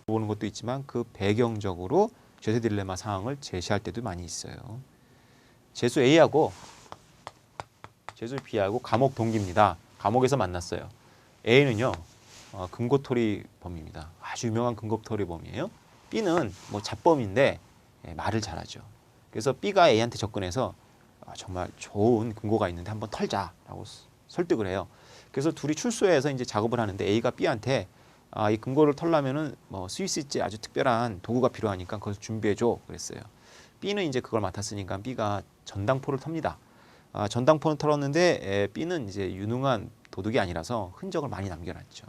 보는 것도 있지만 그 배경적으로 죄수 딜레마 상황을 제시할 때도 많이 있어요. 죄수 A하고 죄수 B하고 감옥 동기입니다. 감옥에서 만났어요. A는요 금고토리 범입니다. 아주 유명한 금고토리 범이에요. B는 뭐 잡범인데 말을 잘하죠. 그래서 B가 A한테 접근해서 정말 좋은 금고가 있는데 한번 털자라고 설득을 해요. 그래서 둘이 출소해서 이제 작업을 하는데 A가 B한테 이 금고를 털려면은 뭐 스위스지 아주 특별한 도구가 필요하니까 그걸 준비해줘 그랬어요. B는 이제 그걸 맡았으니까 B가 전당포를 텁니다. 전당포는 털었는데 B는 이제 유능한 도둑이 아니라서 흔적을 많이 남겨놨죠.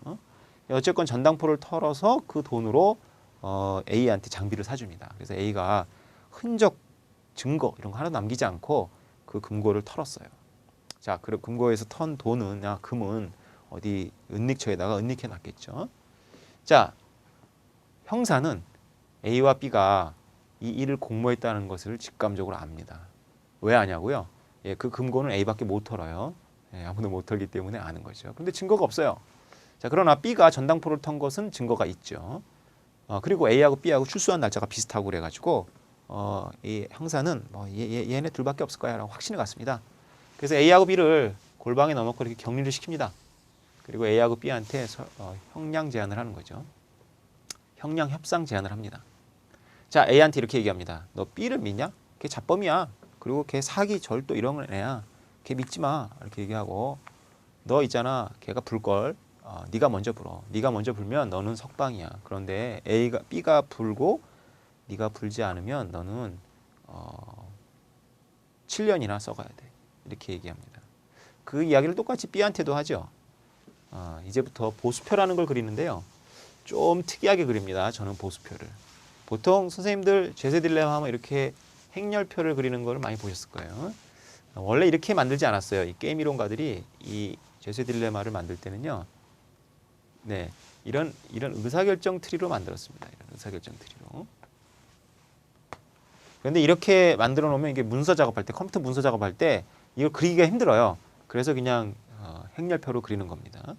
어쨌건 전당포를 털어서 그 돈으로 A한테 장비를 사줍니다. 그래서 A가 흔적, 증거 이런 거 하나 남기지 않고 그 금고를 털었어요. 자, 그리고 금고에서 턴 돈은, 금은 어디 은닉처에다가 은닉해 놨겠죠. 자, 형사는 A와 B가 이 일을 공모했다는 것을 직감적으로 압니다. 왜 아냐고요? 그 금고는 A밖에 못 털어요. 아무도 못 털기 때문에 아는 거죠. 그런데 증거가 없어요. 자, 그러나 B가 전당포를 턴 것은 증거가 있죠. 그리고 A하고 B하고 출소한 날짜가 비슷하고 그래가지고 이 형사는 뭐 얘네 둘밖에 없을 거야 라고 확신을 갖습니다. 그래서 A하고 B를 골방에 넣어놓고 이렇게 격리를 시킵니다. 그리고 A하고 B한테 형량 제안을 하는 거죠. 형량 협상 제안을 합니다. 자, A한테 이렇게 얘기합니다. 너 B를 믿냐? 걔 잡범이야. 그리고 걔 사기, 절도 이런 애야. 걔 믿지 마. 이렇게 얘기하고 너 있잖아. 걔가 불걸. 네가 먼저 불어. 네가 먼저 불면 너는 석방이야. 그런데 B가 불고 네가 불지 않으면 너는 7년이나 써가야 돼. 이렇게 얘기합니다. 그 이야기를 똑같이 B한테도 하죠. 이제부터 보수표라는 걸 그리는데요. 좀 특이하게 그립니다. 저는 보수표를. 보통 선생님들 죄수 딜레마 하면 이렇게 행렬표를 그리는 걸 많이 보셨을 거예요. 원래 이렇게 만들지 않았어요. 이 게임 이론가들이 이 죄수 딜레마를 만들 때는요. 네, 이런 의사결정 트리로 만들었습니다. 이런 의사결정 트리로. 그런데 이렇게 만들어 놓으면 이게 문서 작업할 때, 컴퓨터 문서 작업할 때 이걸 그리기가 힘들어요. 그래서 그냥 행렬표로 그리는 겁니다.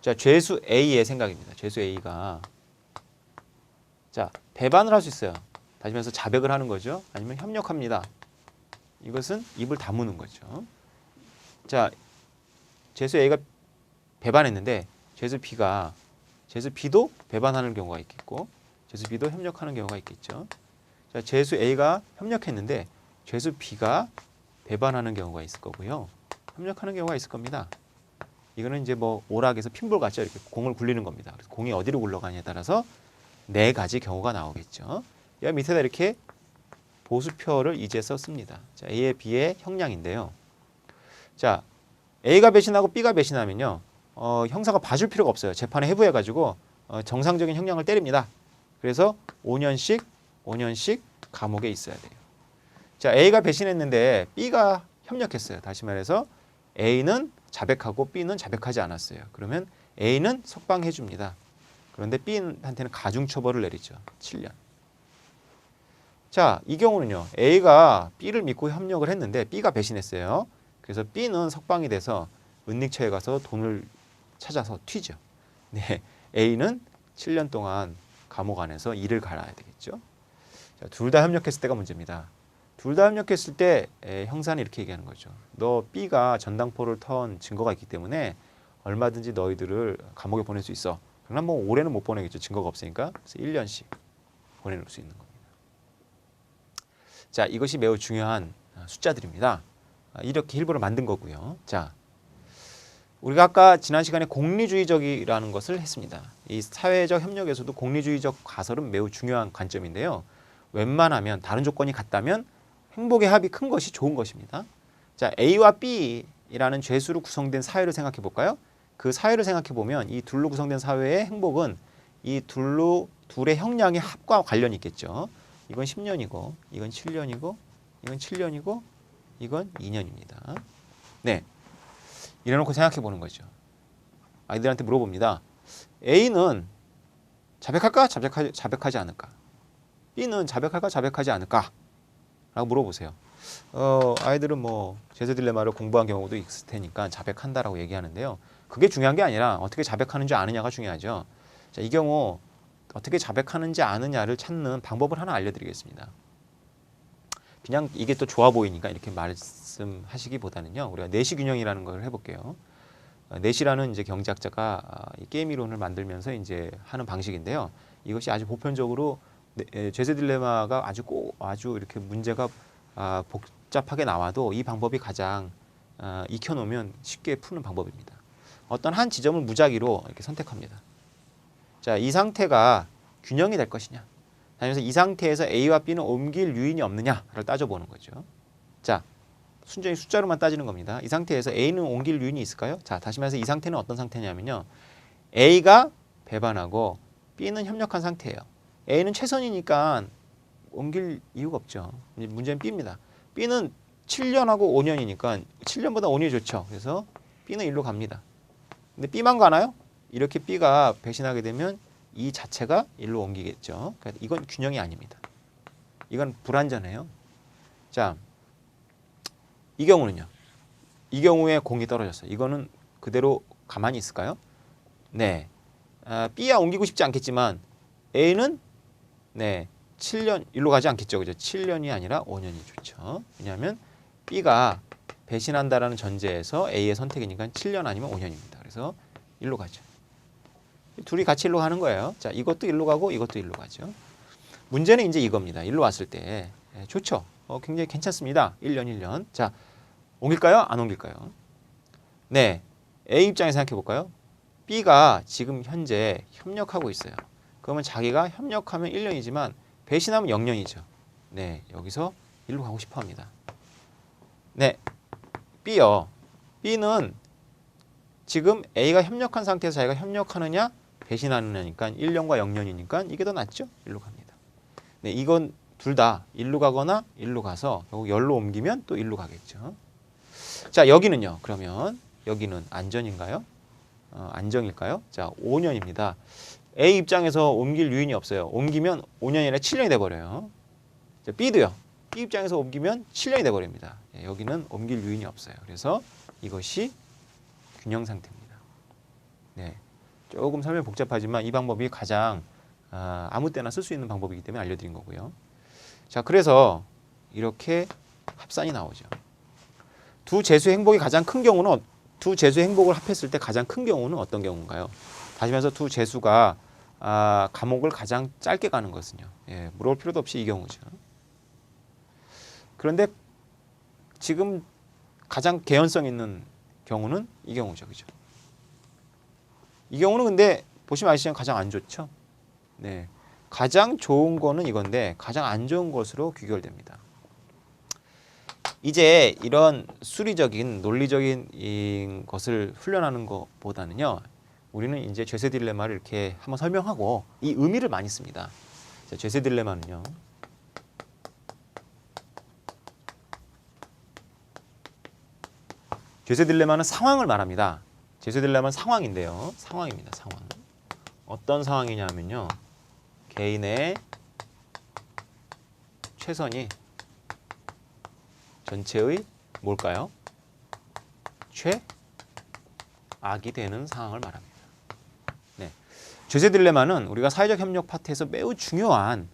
자, 죄수 A의 생각입니다. 죄수 A가 자, 배반을 할 수 있어요. 다시 말해서 자백을 하는 거죠. 아니면 협력합니다. 이것은 입을 다무는 거죠. 자, 죄수 A가 배반했는데 죄수 B도 배반하는 경우가 있겠고 죄수 B도 협력하는 경우가 있겠죠. 자, 죄수 A가 협력했는데 죄수 B가 배반하는 경우가 있을 거고요. 협력하는 경우가 있을 겁니다. 이거는 이제 뭐 오락에서 핀볼 같죠. 이렇게 공을 굴리는 겁니다. 그래서 공이 어디로 굴러가냐에 따라서 4가지 경우가 나오겠죠. 여기 밑에다 이렇게 보수표를 이제 썼습니다. 자, A의 B의 형량인데요. 자, A가 배신하고 B가 배신하면요. 형사가 봐줄 필요가 없어요. 재판에 해부해가지고 정상적인 형량을 때립니다. 그래서 5년씩 감옥에 있어야 돼요. 자, A가 배신했는데 B가 협력했어요. 다시 말해서 A는 자백하고 B는 자백하지 않았어요. 그러면 A는 석방해 줍니다. 그런데 B한테는 가중처벌을 내리죠. 7년. 자, 이 경우는요. A가 B를 믿고 협력을 했는데 B가 배신했어요. 그래서 B는 석방이 돼서 은닉처에 가서 돈을 찾아서 튀죠. 네, A는 7년 동안 감옥 안에서 일을 갈아야 되겠죠. 둘 다 협력했을 때가 문제입니다. 둘 다 협력했을 때 형사는 이렇게 얘기하는 거죠. 너 B가 전당포를 턴 증거가 있기 때문에 얼마든지 너희들을 감옥에 보낼 수 있어. 그러나 뭐 올해는 못 보내겠죠. 증거가 없으니까. 그래서 1년씩 보내놓을 수 있는 겁니다. 자, 이것이 매우 중요한 숫자들입니다. 이렇게 일부러 만든 거고요. 자, 우리가 아까 지난 시간에 공리주의적이라는 것을 했습니다. 이 사회적 협력에서도 공리주의적 가설은 매우 중요한 관점인데요. 웬만하면 다른 조건이 같다면 행복의 합이 큰 것이 좋은 것입니다. 자, A와 B라는 죄수로 구성된 사회를 생각해 볼까요? 그 사회를 생각해 보면 이 둘로 구성된 사회의 행복은 이 둘의 형량의 합과 관련이 있겠죠. 이건 10년이고, 이건 7년이고, 이건 7년이고, 이건 2년입니다. 네, 이래놓고 생각해 보는 거죠. 아이들한테 물어봅니다. A는 자백할까? 자백하지 않을까? B는 자백할까? 자백하지 않을까? 라고 물어보세요. 아이들은 뭐 죄수 딜레마를 공부한 경우도 있을 테니까 자백한다라고 얘기하는데요. 그게 중요한 게 아니라 어떻게 자백하는 줄 아느냐가 중요하죠. 자, 이 경우 어떻게 자백하는지 아느냐를 찾는 방법을 하나 알려드리겠습니다. 그냥 이게 또 좋아 보이니까 이렇게 말씀하시기보다는요. 우리가 내시균형이라는 걸 해볼게요. 내시라는 이제 경제학자가 이 게임 이론을 만들면서 이제 하는 방식인데요. 이것이 아주 보편적으로 죄세 딜레마가 아주 이렇게 문제가 복잡하게 나와도 이 방법이 가장 익혀놓으면 쉽게 푸는 방법입니다. 어떤 한 지점을 무작위로 이렇게 선택합니다. 자, 이 상태가 균형이 될 것이냐. 그래서 이 상태에서 A와 B는 옮길 요인이 없느냐를 따져보는 거죠. 자, 순전히 숫자로만 따지는 겁니다. 이 상태에서 A는 옮길 요인이 있을까요? 자, 다시 말해서 이 상태는 어떤 상태냐면요. A가 배반하고 B는 협력한 상태예요. A는 최선이니까 옮길 이유가 없죠. 문제는 B입니다. B는 7년하고 5년이니까 7년보다 5년이 좋죠. 그래서 B는 일로 갑니다. 근데 B만 가나요? 이렇게 B가 배신하게 되면 이 자체가 일로 옮기겠죠. 그러니까 이건 균형이 아닙니다. 이건 불완전해요. 자, 이 경우는요. 이 경우에 공이 떨어졌어요. 이거는 그대로 가만히 있을까요? 네. B야 옮기고 싶지 않겠지만 A는 7년 일로 가지 않겠죠. 그죠? 7년이 아니라 5년이 좋죠. 왜냐하면 B가 배신한다라는 전제에서 A의 선택이니까 7년 아니면 5년입니다. 그래서 일로 가죠. 둘이 같이 일로 가는 거예요. 자, 이것도 일로 가고 이것도 일로 가죠. 문제는 이제 이겁니다. 일로 왔을 때 좋죠. 굉장히 괜찮습니다. 1년 1년. 자, 옮길까요? 안 옮길까요? 네. A 입장에서 생각해 볼까요? B가 지금 현재 협력하고 있어요. 그러면 자기가 협력하면 1년이지만 배신하면 0년이죠. 네. 여기서 일로 가고 싶어 합니다. 네. B요. B는 지금 A가 협력한 상태에서 자기가 협력하느냐 배신하느냐니까 1년과 0년이니까 이게 더 낫죠? 일로 갑니다. 네, 이건 둘 다 일로 가거나 일로 가서 결국 열로 옮기면 또 일로 가겠죠. 자, 여기는요. 그러면 여기는 안전인가요? 안정일까요? 자, 5년입니다. A 입장에서 옮길 요인이 없어요. 옮기면 5년이 아니라 7년이 돼버려요. 자, B도요. B 입장에서 옮기면 7년이 돼버립니다. 네, 여기는 옮길 요인이 없어요. 그래서 이것이 균형 상태입니다. 네, 조금 설명이 복잡하지만 이 방법이 가장 아무 때나 쓸 수 있는 방법이기 때문에 알려드린 거고요. 자, 그래서 이렇게 합산이 나오죠. 두 재수의 행복이 가장 큰 경우는 두 재수의 행복을 합했을 때 가장 큰 경우는 어떤 경우인가요? 다시 말해서 두 재수가 감옥을 가장 짧게 가는 것은요. 예, 물어볼 필요도 없이 이 경우죠. 그런데 지금 가장 개연성 있는 경우는 이 경우죠. 그죠? 이 경우는 근데 보시면 아시지만 가장 안 좋죠. 네. 가장 좋은 거는 이건데 가장 안 좋은 것으로 귀결됩니다. 이제 이런 수리적인 논리적인 것을 훈련하는 것보다는요. 우리는 이제 죄세 딜레마를 이렇게 한번 설명하고 이 의미를 많이 씁니다. 자, 죄세 딜레마는요. 죄세 딜레마는 상황을 말합니다. 죄세 딜레마는 상황인데요. 상황입니다. 상황. 어떤 상황이냐면요. 개인의 최선이 전체의 뭘까요? 최악이 되는 상황을 말합니다. 네. 죄세 딜레마는 우리가 사회적 협력 파트에서 매우 중요한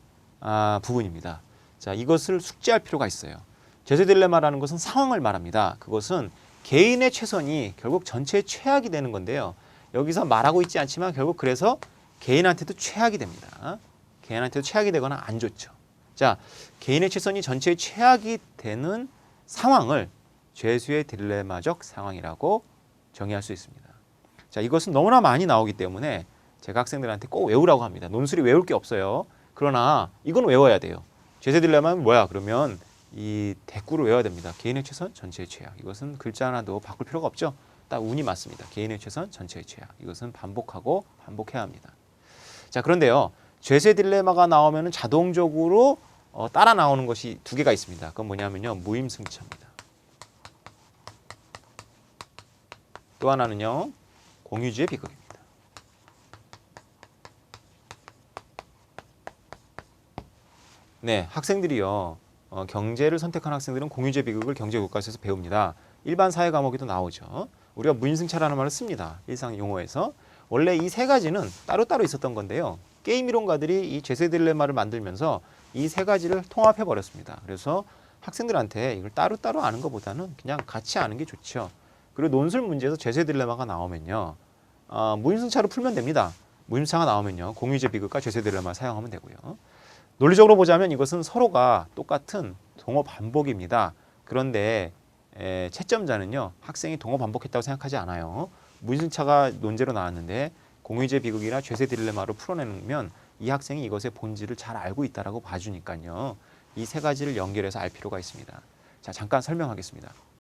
부분입니다. 자, 이것을 숙지할 필요가 있어요. 죄세 딜레마라는 것은 상황을 말합니다. 그것은 개인의 최선이 결국 전체의 최악이 되는 건데요. 여기서 말하고 있지 않지만 결국 그래서 개인한테도 최악이 됩니다. 개인한테도 최악이 되거나 안 좋죠. 자, 개인의 최선이 전체의 최악이 되는 상황을 죄수의 딜레마적 상황이라고 정의할 수 있습니다. 자, 이것은 너무나 많이 나오기 때문에 제가 학생들한테 꼭 외우라고 합니다. 논술이 외울 게 없어요. 그러나 이건 외워야 돼요. 죄세 딜레마는 뭐야? 그러면 이 대꾸를 외워야 됩니다. 개인의 최선, 전체의 최악. 이것은 글자 하나도 바꿀 필요가 없죠. 딱 운이 맞습니다. 개인의 최선, 전체의 최악. 이것은 반복하고 반복해야 합니다. 자, 그런데요. 죄세 딜레마가 나오면 자동적으로 따라 나오는 것이 두 개가 있습니다. 그건 뭐냐면요. 무임승차입니다. 또 하나는요. 공유주의 비극입니다. 네, 학생들이요. 경제를 선택한 학생들은 공유주의 비극을 경제국가에서 배웁니다. 일반 사회 과목에도 나오죠. 우리가 무임승차라는 말을 씁니다. 일상 용어에서. 원래 이 세 가지는 따로따로 있었던 건데요. 게임 이론가들이 이 제세 딜레마를 만들면서 이 세 가지를 통합해 버렸습니다. 그래서 학생들한테 이걸 따로따로 아는 것보다는 그냥 같이 아는 게 좋죠. 그리고 논술 문제에서 제세 딜레마가 나오면요. 무임승차로 풀면 됩니다. 무임승차가 나오면요. 공유제 비극과 제세 딜레마 사용하면 되고요. 논리적으로 보자면 이것은 서로가 똑같은 동어 반복입니다. 그런데 채점자는요. 학생이 동어 반복했다고 생각하지 않아요. 무임승차가 논제로 나왔는데 공유제 비극이나 제세 딜레마로 풀어내면 이 학생이 이것의 본질을 잘 알고 있다라고 봐주니까요. 이 세 가지를 연결해서 알 필요가 있습니다. 자, 잠깐 설명하겠습니다.